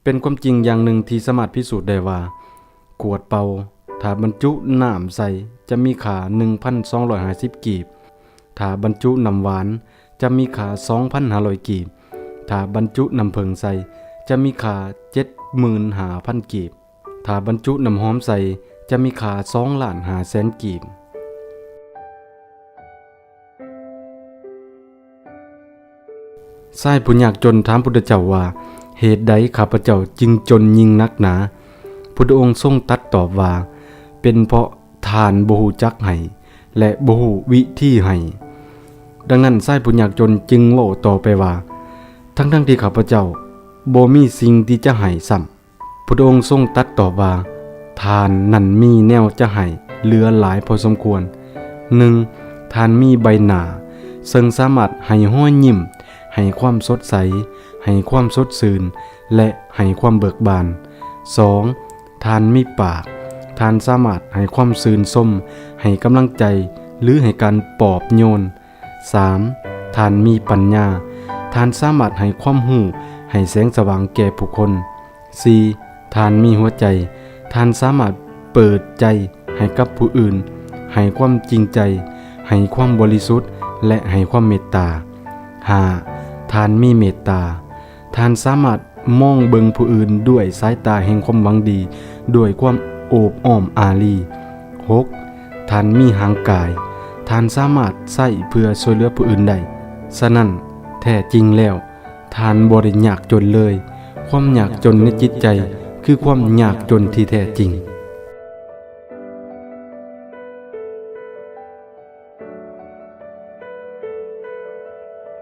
เป็นความจริงอย่างหนึ่งที่สามารถพิสูจน์ได้ว่าขวดเปาถ้าบรรจุน้ำใส่จะมีค่า 1,250 กีบถ้าบรรจุน้ำหวานจะมีค่า 2,500 กีบถ้าบรรจุน้ำผึ้งใส่จะมีค่า 75,000 กีบถ้าบรรจุน้ำหอมใส่จะมีค่า 2,500,000 กีบชายผู้ยากจนถามพุทธเจ้าว่าเหตุใดข้าพเจ้าจึงจนยิ่งนักหนาพุทธองค์ทรงตรัสตอบว่าเป็นเพราะทานบ่ฮู้จักให้และบ่ฮู้วิธีให้ดังนั้นชายผู้ยากจนจึงเว้าต่อไปว่าทั้งที่ข้าพเจ้าบ่มีสิ่งที่จะให้ซ้ำพุทธองค์ทรงตรัสตอบว่าทานนั้นมีแนวจะให้เหลือหลายพอสมควร 1. ทานมีใบหน้าซึ่งสามารถให้ห้อยยิ้มให้ความสดใสให้ความสดชื่นและให้ความเบิกบาน 2. ทานมีปากทานสามารถให้ความชื่นชมให้กำลังใจหรือให้การปลอบโยน 3. ทานมีปัญญาทานสามารถให้ความรู้ให้แสงสว่างแก่ผู้คน 4. ทานมีหัวใจทานสามารถเปิดใจให้กับผู้อื่นให้ความจริงใจให้ความบริสุทธิ์และให้ความเมตตา 5. ทานมีเมตตาทานสามารถมองเบิ่งผู้อื่นด้วยสายตาแห่งความหวังดีด้วยความโอบอ้อมอารี 6. ทานมีหางกายทานสามารถใช้เพื่อช่วยเหลือผู้อื่นได้ฉะนั้นแท้จริงแล้วทานบ่ได้ยากจนเลยความยากจนในจิตใจคือความยากจนที่แท้จริง